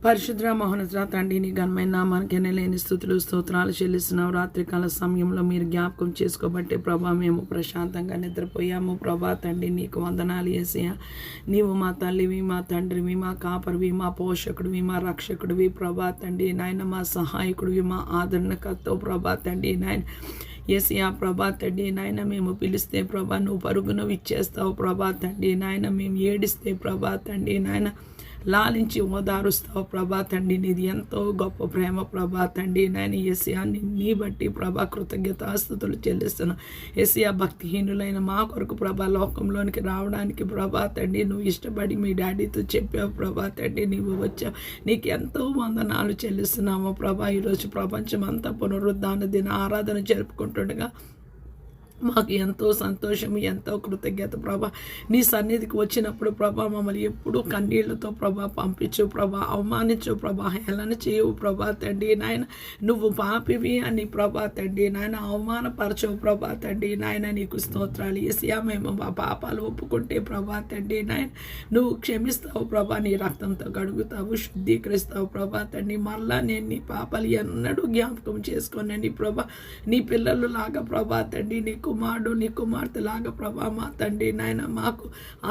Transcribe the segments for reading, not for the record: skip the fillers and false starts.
పరిశుద్ర మహోన్నత తండ్రి నీ ఘనమైన నామానికి లేని స్థుతులు స్తోత్రాలు చెల్లిస్తున్నావు. రాత్రికాల సమయంలో మీరు జ్ఞాపకం చేసుకోబట్టే ప్రభా మేము ప్రశాంతంగా నిద్రపోయాము. ప్రభా తండ్రి నీకు వందనాలు యేసయ్యా. నీవు మా తల్లివి, మా తండ్రివి, మా కాపరివి, మా పోషకుడివి, మా రక్షకుడివి ప్రభా తండ్రి నాయన, మా సహాయకుడివి, మా ఆదరణకర్తవు ప్రభా తండ్రి నాయన. యేసయ్యా ప్రభా తండ్రి నాయన, మేము పిలిస్తే ప్రభా నువ్వు పరుగున ఇచ్చేస్తావు ప్రభా తండ్రి నాయన. మేము ఏడిస్తే ప్రభా తండ్రి నాయన లాలించి ఓదారుస్తావు ప్రభా తండ్రి. నీది ఎంతో గొప్ప ప్రేమ ప్రభా తండ్రి నాయన. యేసయ్యా నీ బట్టి ప్రభా కృతజ్ఞతాస్తుతులు చెల్లిస్తున్నావు. యేసయ్యా భక్తిహీనులైన మా కొరకు ప్రభా లోకంలోనికి రావడానికి ప్రభా తండ్రి నువ్వు ఇష్టపడి మీ డాడీతో చెప్పావు ప్రభా తండ్రి. నీవు వచ్చావు, నీకు ఎంతో వందనాలు చెల్లిస్తున్నాము ప్రభా. ఈరోజు ప్రపంచం అంతా పునరుద్ధాన దిన ఆరాధన జరుపుకుంటుండగా మాకు ఎంతో సంతోషము, ఎంతో కృతజ్ఞత ప్రభా. నీ సన్నిధికి వచ్చినప్పుడు ప్రభా మమ్మల్ని ఎప్పుడూ కన్నీళ్లతో ప్రభా పంపించు ప్రభా, అవమానించు ప్రభా, హేళన చేయవు ప్రభా తండ్రి నాయన. నువ్వు పాపివి అని ప్రభా తండ్రి నాయన అవమానపరచవు ప్రభా తండ్రి నాయన. నీకు స్తోత్రాలు యేసయ్యా. మేము మా పాపాలు ఒప్పుకుంటే ప్రభా తండ్రి నాయన నువ్వు క్షమిస్తావు ప్రభా. నీ రక్తంతో కడుగుతావు, శుద్ధీకరిస్తావు ప్రభా తండ్రి. మళ్ళా నేను నీ పాపాలు ఎన్నడూ జ్ఞాపకం చేసుకోనండి ప్రభా. నీ పిల్లలు లాగా ప్రభా తండ్రి, నీ కుమారుడు నీ కుమార్తె లాగా ప్రభా మా తండ్రి నాయన మాకు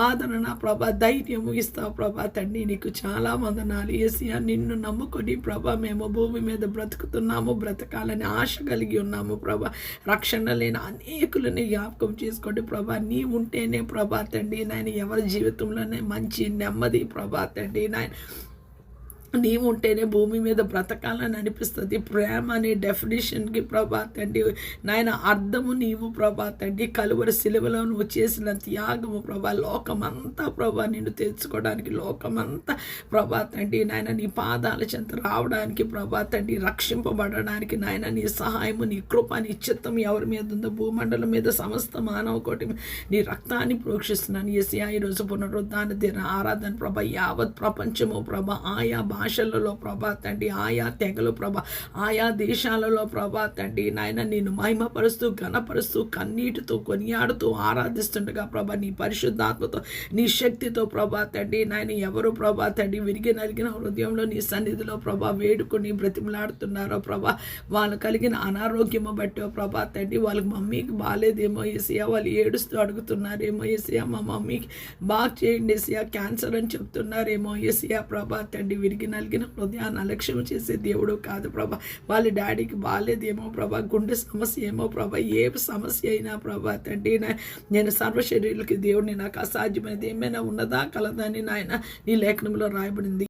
ఆదరణ ప్రభా, ధైర్యము ఇస్తావు ప్రభా తండ్రి. నీకు చాలా వందనాలు యేసయ్యా. నిన్ను నమ్ముకొని ప్రభా మేము భూమి మీద బ్రతుకుతున్నాము, బ్రతకాలని ఆశ కలిగి ఉన్నాము ప్రభా. రక్షణ లేని అనేకులని జ్ఞాపకం చేసుకోండి ప్రభా. నీ ఉంటేనే ప్రభా తండ్రి నాయన ఎవరి జీవితంలోనే మంచి నెమ్మది ప్రభా తండ్రి నాయన. నీవు ఉంటేనే భూమి మీద బ్రతకాలని అనిపిస్తుంది. ప్రేమ అనే డెఫినేషన్కి ప్రభా తండ్రి నాయన అర్థము నీవు ప్రభా తండ్రి. కలువరి శిలువలో నువ్వు చేసిన త్యాగము ప్రభా. లోకమంతా ప్రభా నిన్ను తెచ్చుకోవడానికి, లోకమంతా ప్రభా తండ్రి నాయన నీ పాదాల చెంత రావడానికి ప్రభా తండ్రి, రక్షింపబడడానికి నాయన నీ సహాయము, నీ కృప, నీ చిత్తం ఎవరి మీద ఉందో భూమండలం మీద సమస్త మానవ కోటి నీ రక్తాన్ని ప్రోక్షిస్తున్నాను యేసయ్యా. ఈరోజు పునరుద్ధాన దిన ఆరాధన ప్రభా యావత్ ప్రపంచము ప్రభా, ఆయా భాషలలో ప్రభా తండ్రి, ఆయా తెగలు ప్రభా, ఆయా దేశాలలో ప్రభా తండ్రి నాయన నిన్ను మహిమపరుస్తూ ఘనపరుస్తూ కన్నీటితో కొనియాడుతూ ఆరాధిస్తుండగా ప్రభా నీ పరిశుద్ధాత్మతో నీ శక్తితో ప్రభా తండ్రి నాయన ఎవరు ప్రభా తండ్రి విరిగి నలిగిన హృదయంలో నీ సన్నిధిలో ప్రభా వేడుకొని బ్రతిమలాడుతున్నారో ప్రభా, వాళ్ళు కలిగిన అనారోగ్యము బట్టో ప్రభా తండ్రి. వాళ్ళకి మమ్మీకి బాగాలేదేమో యేసయ్యా, వాళ్ళు ఏడుస్తూ అడుగుతున్నారేమో యేసయ్యా మా మమ్మీకి బాగా చేయండి యేసయ్యా, క్యాన్సర్ అని చెప్తున్నారేమో యేసయ్యా ప్రభా తండ్రి. విరిగి నలిగిన హృదయాన్ని అలక్ష్యం చేసే దేవుడు కాదు ప్రభా. వాళ్ళ డాడీకి బాగాలేదేమో ప్రభా, గుండె సమస్య ఏమో ప్రభా, ఏ సమస్య అయినా ప్రభా తండ్రి నేను సర్వశరీరులకి దేవుడిని, నాకు అసాధ్యమైనది ఏమైనా ఉన్నదా కలదని నాయన నీ లేఖనంలో రాయబడింది.